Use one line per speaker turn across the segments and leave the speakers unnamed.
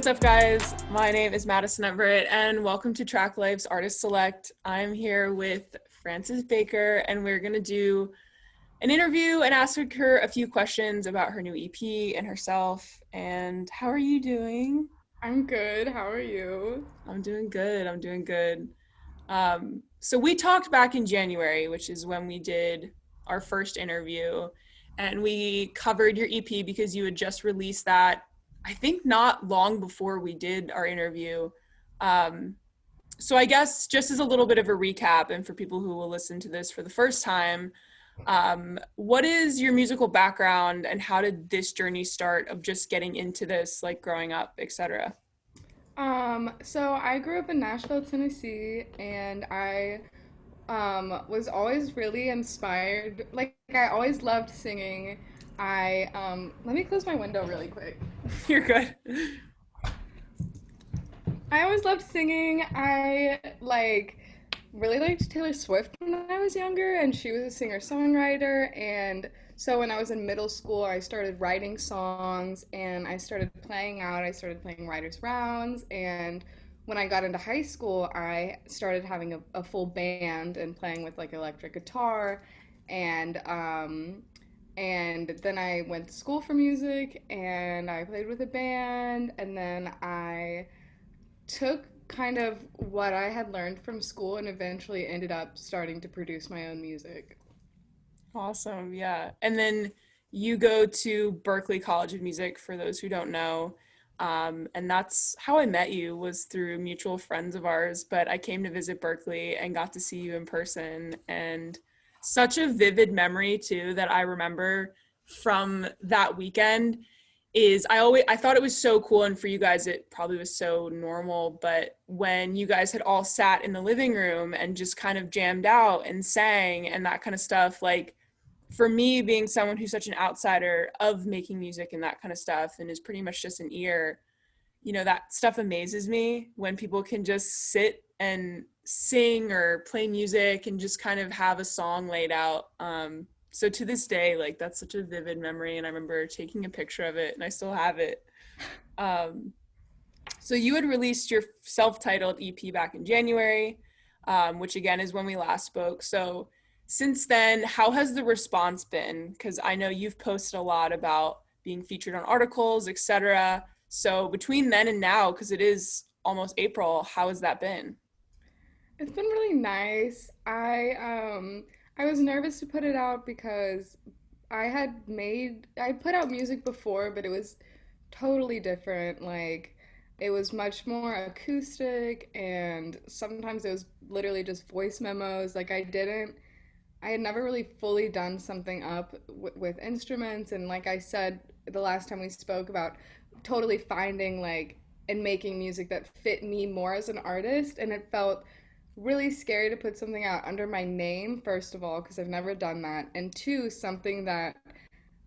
What's up, guys? My name is Madison Everett, and welcome to Traklife's ArtistSelect. I'm here with FrancesBaker, and we're going to do an interview and ask her a few questions about her new EP and herself. And how are you doing?
I'm good. How are you?
I'm doing good. I'm doing good. So we talked back in January, which is when we did our first interview, and we covered your EP because you had just released that, I think not long before we did our interview. Um, so I guess just as a little bit of a recap, and for people who will listen to this for the first time, what is your musical background and how did this journey start of just getting into this, like growing up, etc.?
So I grew up in Nashville, Tennessee, and I was always really inspired. Like I always loved singing. Let me close my window really quick.
You're good.
I always loved singing. I really liked Taylor Swift when I was younger, and she was a singer-songwriter. And so when I was in middle school, I started writing songs and I started playing out. I started playing writers' rounds. And when I got into high school, I started having a full band and playing with like electric guitar. And and then I went to school for music and I played with a band. And then I took kind of what I had learned from school and eventually ended up starting to produce my own music.
Awesome. Yeah. And then you go to Berklee College of Music, for those who don't know. And that's how I met you, was through mutual friends of ours. But I came to visit Berklee and got to see you in person. And such a vivid memory too that I remember from that weekend is I thought it was so cool, and for you guys it probably was so normal, but when you guys had all sat in the living room and just kind of jammed out and sang and that kind of stuff, like for me, being someone who's such an outsider of making music and that kind of stuff and is pretty much just an ear, that stuff amazes me when people can just sit and sing or play music and just kind of have a song laid out. So to this day, like that's such a vivid memory, and I remember taking a picture of it and I still have it. um, so you had released your self-titled EP back in January, which again is when we last spoke. So since then, how has the response been? Because I know you've posted a lot about being featured on articles, etc. So between then and now, because it is almost April, how has that been?
It's been really nice. I was nervous to put it out because I put out music before, but it was totally different. Like it was much more acoustic and sometimes it was literally just voice memos. I had never really fully done something up with instruments. And like I said the last time we spoke about totally finding like and making music that fit me more as an artist. And it felt really scary to put something out under my name, first of all, because I've never done that. And two, something that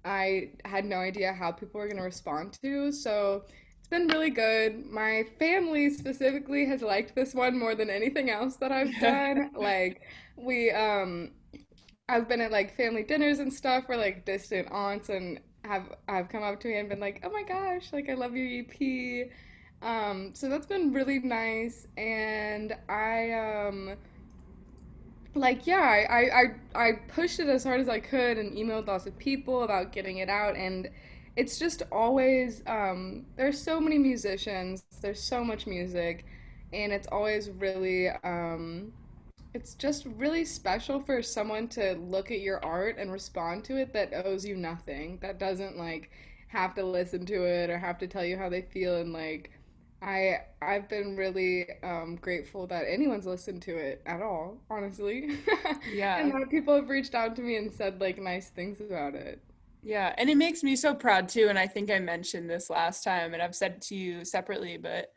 I had no idea how people were going to respond to. So it's been really good. My family specifically has liked this one more than anything else that I've done. We I've been at like family dinners and stuff where like distant aunts and have come up to me and been like, "Oh my gosh, like I love your EP." So that's been really nice, and I pushed it as hard as I could and emailed lots of people about getting it out, and it's just always there's so many musicians, there's so much music, and it's just really special for someone to look at your art and respond to it that owes you nothing, that doesn't like have to listen to it or have to tell you how they feel. And like I've been really grateful that anyone's listened to it at all, honestly. And
Yeah.
a lot of people have reached out to me and said like nice things about it.
Yeah, and it makes me so proud too. And I think I mentioned this last time, and I've said it to you separately, but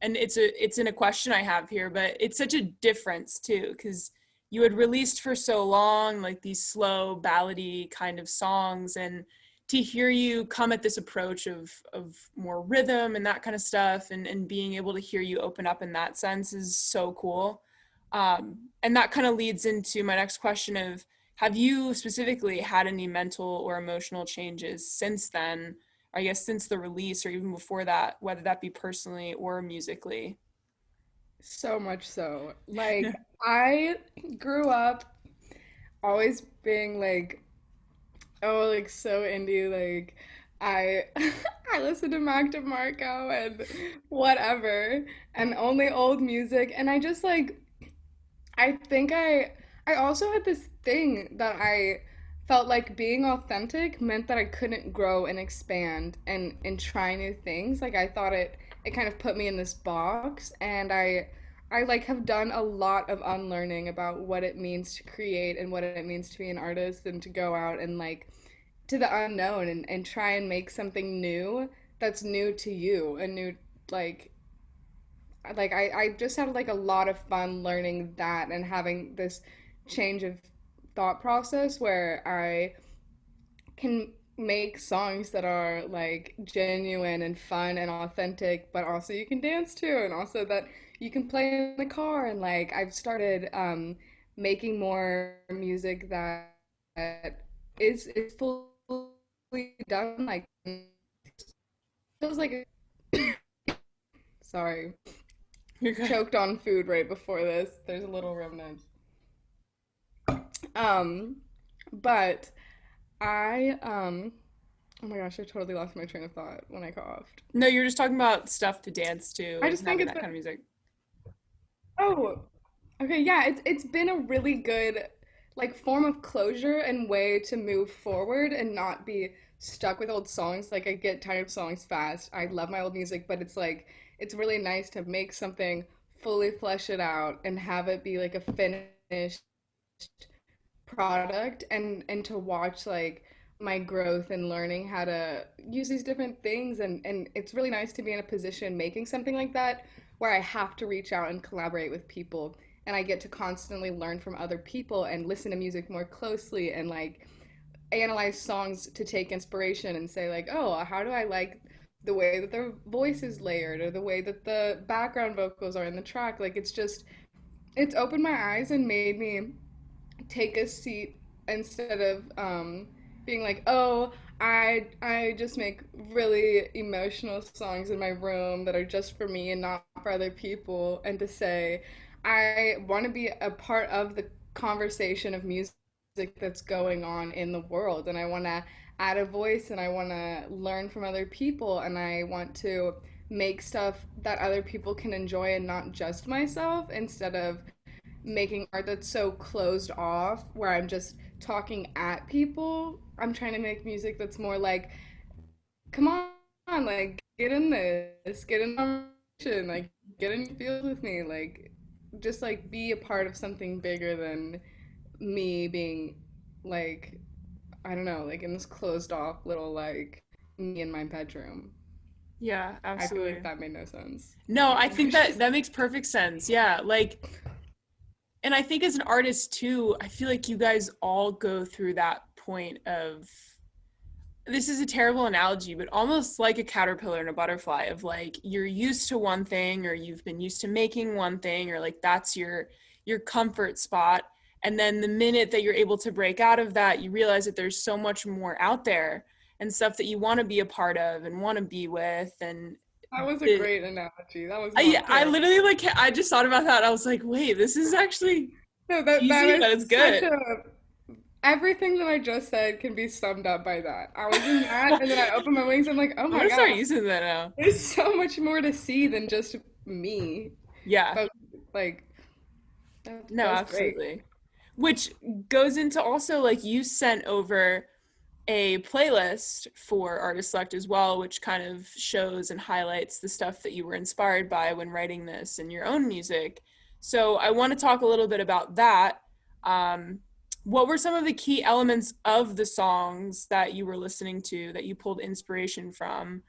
and it's in a question I have here, but it's such a difference too, because you had released for so long like these slow ballady kind of songs, and to hear you come at this approach of more rhythm and that kind of stuff, and being able to hear you open up in that sense is so cool. And that kind of leads into my next question of, have you specifically had any mental or emotional changes since then I guess since the release or even before that, whether that be personally or musically?
So much so. Like, I grew up always being like, oh, like so indie. Like, I I listened to Mac DeMarco and whatever, and only old music. And I just like, I think I also had this thing that I felt like being authentic meant that I couldn't grow and expand and try new things. Like I thought it kind of put me in this box, and I like have done a lot of unlearning about what it means to create and what it means to be an artist and to go out and like to the unknown and try and make something new that's new to you, a new like I just had like a lot of fun learning that and having this change of thought process where I can make songs that are like genuine and fun and authentic, but also you can dance to, and also that you can play in the car. And like I've started making more music that is fully done. Like feels like sorry,
You're good.
choked on food right before this. There's a little remnant. Um, but oh my gosh, I totally lost my train of thought when I coughed.
No, you're just talking about stuff to dance to
I
and
just think
having
it's
that
been
kind of music.
oh, okay, yeah, it's been a really good like form of closure and way to move forward and not be stuck with old songs. Like I get tired of songs fast. I love my old music, but it's like it's really nice to make something fully flesh it out and have it be like a finished product and to watch like my growth and learning how to use these different things and it's really nice to be in a position making something like that where I have to reach out and collaborate with people and I get to constantly learn from other people and listen to music more closely and like analyze songs to take inspiration and say like, oh, how do I like the way that their voice is layered or the way that the background vocals are in the track. Like it's just it's opened my eyes and made me take a seat instead of being like, oh, I just make really emotional songs in my room that are just for me and not for other people, and to say, I want to be a part of the conversation of music that's going on in the world, and I want to add a voice, and I want to learn from other people, and I want to make stuff that other people can enjoy and not just myself instead of making art that's so closed off where I'm just talking at people. I'm trying to make music that's more like, come on, like get in this, get in the conversation, like get in the field with me, like just like be a part of something bigger than me being like I don't know, like in this closed off little like me in my bedroom.
Yeah,
I feel like
absolutely.
that made no sense.
No, I
Maybe I
think
should
that
just
that makes perfect sense. Yeah, like, and I think as an artist too, I feel like you guys all go through that point of, this is a terrible analogy, but almost like a caterpillar and a butterfly of like you're used to one thing or you've been used to making one thing or like that's your comfort spot. And then the minute that you're able to break out of that, you realize that there's so much more out there and stuff that you want to be a part of and want to be with. And
that was a
the,
great analogy. That was
I
not
I
terrible.
literally like I just thought about that. I was like, wait, this is actually
No, that
cheesy,
is
but it's
such
good.
a everything that I just said can be summed up by that. I was in that,
I'm
and then I opened my wings. I'm like, oh my
gonna start
god,
using that now.
there's so much more to see than just me.
Yeah.
But like,
No,
that was great.
absolutely. Which goes into also like you sent over a playlist for Artist Select as well, which kind of shows and highlights the stuff that you were inspired by when writing this and your own music. So I want to talk a little bit about that. Um, what were some of the key elements of the songs that you were listening to that you pulled inspiration from?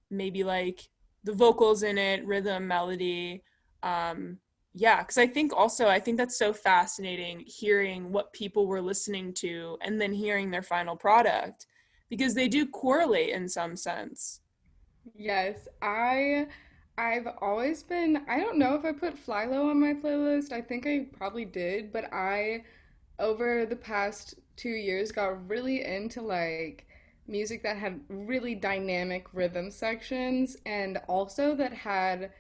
Maybe like the vocals in it, rhythm, melody. Um, yeah, because I think also, I think that's so fascinating hearing what people were listening to and then hearing their final product because they do correlate in some sense.
Yes, I've always been. I don't know if I put Fly Low on my playlist. I think I probably did, but I over the past 2 years got really into like music that had really dynamic rhythm sections and also that had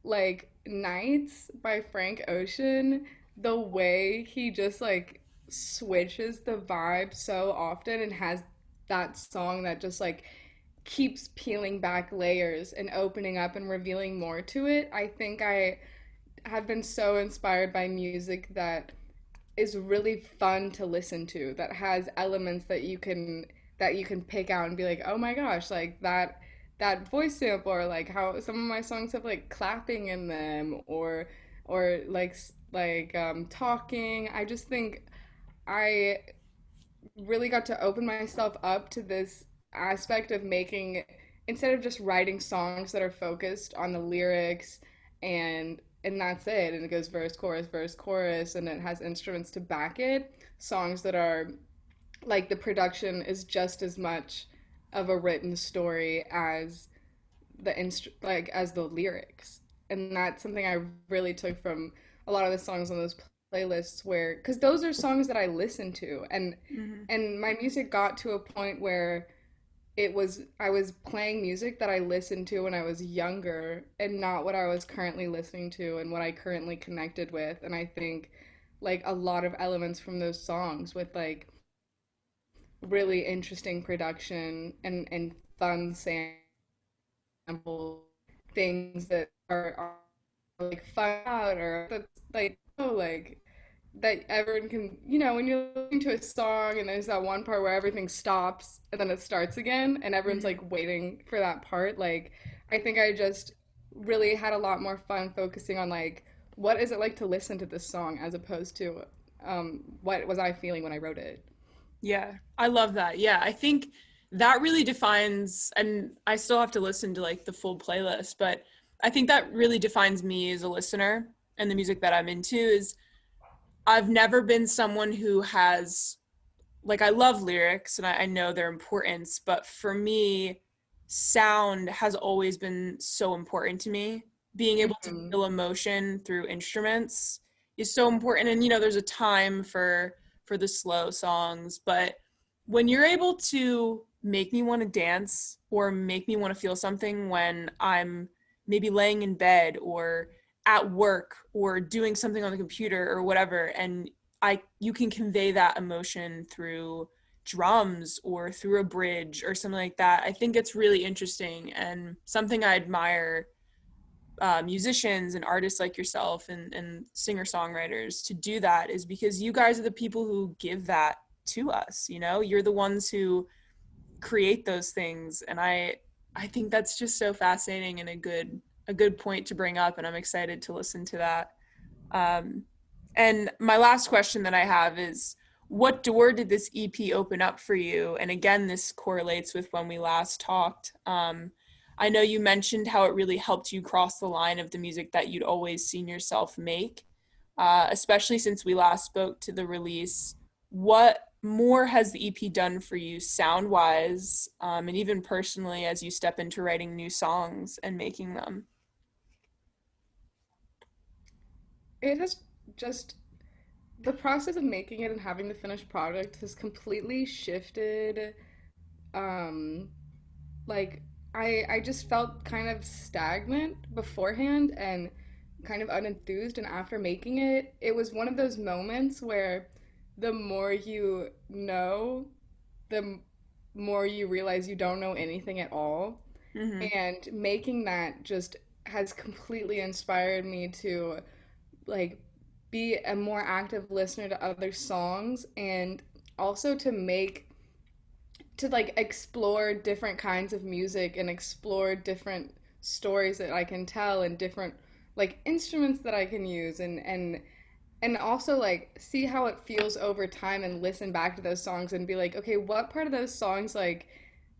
like Nights by Frank Ocean, the way he just like switches the vibe so often and has that song that just like keeps peeling back layers and opening up and revealing more to it. I think I have been so inspired by music that is really fun to listen to, that has elements that you can pick out and be like, oh my gosh, like that voice sample, or like how some of my songs have like clapping in them, or talking. I just think I really got to open myself up to this aspect of making, instead of just writing songs that are focused on the lyrics and that's it, and it goes verse chorus and it has instruments to back it, songs that are like the production is just as much of a written story as like as the lyrics. And that's something I really took from a lot of the songs on those playlists, where because those are songs that I listen to,
Hmm.
and my music got to a point where I was playing music that I listened to when I was younger and not what I was currently listening to and what I currently connected with. And I think like a lot of elements from those songs with like really interesting production and fun samples, things that are like fun out, or that's like oh like that everyone can, you know, when you're listening to a song and there's that one part where everything stops and then it starts again and everyone's
Hmm.
like waiting for that part. Like I think I just really had a lot more fun focusing on like what is it like to listen to this song as opposed to what was I feeling when I wrote it.
Yeah, I love that. Yeah, I think that really defines, and I still have to listen to like the full playlist, but I think that really defines me as a listener and the music that I'm into is I've never been someone who has like I love lyrics and I know their importance, but for me, sound has always been so important to me. Being able to
Mm-hmm.
feel emotion through instruments is so important. And there's a time for the slow songs, but when you're able to make me want to dance or make me want to feel something when I'm maybe laying in bed or at work or doing something on the computer or whatever, and you can convey that emotion through drums or through a bridge or something like that. I think it's really interesting and something I admire musicians and artists like yourself and singer songwriters to do that is because you guys are the people who give that to us. You're the ones who create those things, and I think that's just so fascinating and a good point to bring up, and I'm excited to listen to that. Um, and my last question that I have is, what door did this EP open up for you? And again, this correlates with when we last talked. I know you mentioned how it really helped you cross the line of the music that you'd always seen yourself make, especially since we last spoke to the release. What more has the EP done for you sound wise, and even personally as you step into writing new songs and making them?
It has just the process of making it and having the finished product has completely shifted um like I just felt kind of stagnant beforehand and kind of unenthused, and after making it, it was one of those moments where the more you know, the more you realize you don't know anything at all.
Mm-hmm.
And making that just has completely inspired me to like be a more active listener to other songs, and also to like explore different kinds of music and explore different stories that I can tell and different like instruments that I can use, and also like see how it feels over time and listen back to those songs and be like, okay, what part of those songs like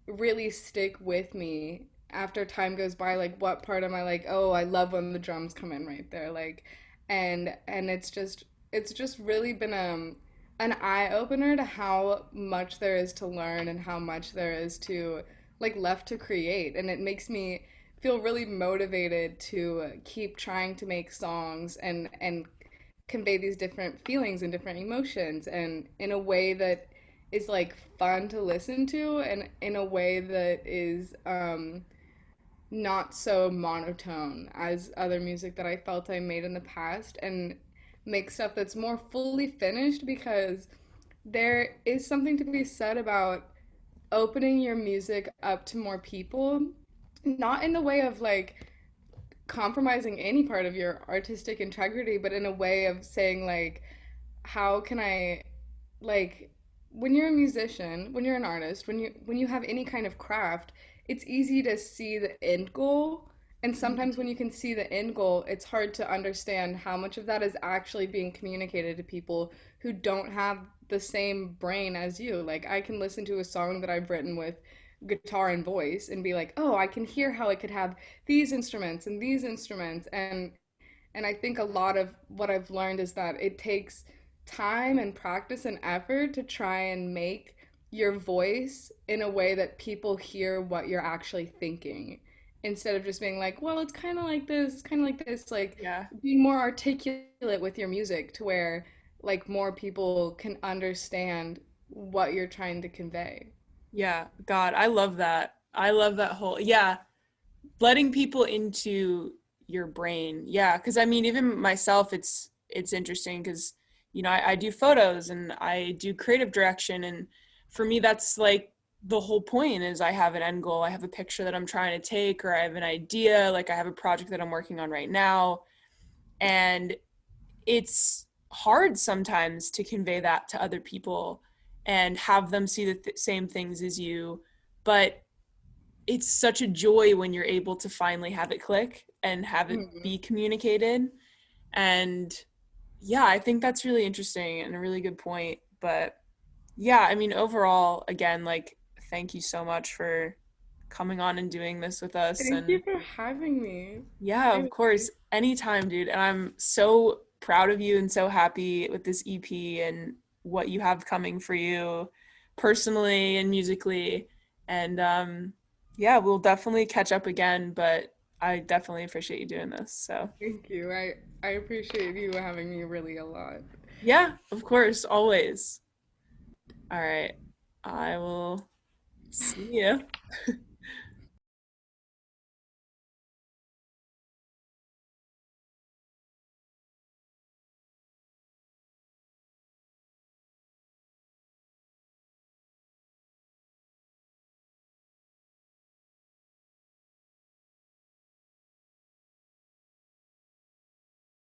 really stick with me after time goes by? Like what part am I like, oh, I love when the drums come in right there, like, and it's just really been an eye opener to how much there is to learn and how much there is to like left to create, and it makes me feel really motivated to keep trying to make songs and convey these different feelings and different emotions and in a way that is like fun to listen to and in a way that is not so monotone as other music that I felt I made in the past, and make stuff that's more fully finished, because there is something to be said about opening your music up to more people, not in the way of like compromising any part of your artistic integrity, but in a way of saying like, how can I, like, when you're a musician, when you're an artist, when you have any kind of craft, it's easy to see the end goal. And sometimes when you can see the end goal, it's hard to understand how much of that is actually being communicated to people who don't have the same brain as you. Like, I can listen to a song that I've written with guitar and voice and be like, oh, I can hear how it could have these instruments. And I think a lot of what I've learned is that it takes time and practice and effort to try and make your voice in a way that people hear what you're actually thinking, instead of just being like, well, it's kind of like this, it's kind of like this, like
Yeah.
being more articulate with your music to where like more people can understand what you're trying to convey.
Yeah. God, I love that. I love that whole, yeah, letting people into your brain. Yeah, because I mean, even myself, it's interesting because I do photos and I do creative direction, and for me, that's like the whole point is I have an end goal. I have a picture that I'm trying to take, or I have an idea, like I have a project that I'm working on right now, and it's hard sometimes to convey that to other people and have them see the same things as you, but it's such a joy when you're able to finally have it click and have it
Mhm.
be communicated. And yeah, I think that's really interesting and a really good point. But yeah, I mean, overall, again, like, thank you so much for coming on and doing this with us.
Thank you
And
for having me.
yeah, of
Really.
course, anytime, dude. And I'm so proud of you and so happy with this EP and what you have coming for you personally and musically. And yeah, we'll definitely catch up again, but I definitely appreciate you doing this. So,
Thank you. I appreciate you having me really a lot.
yeah, of course, always. All right. I will see you.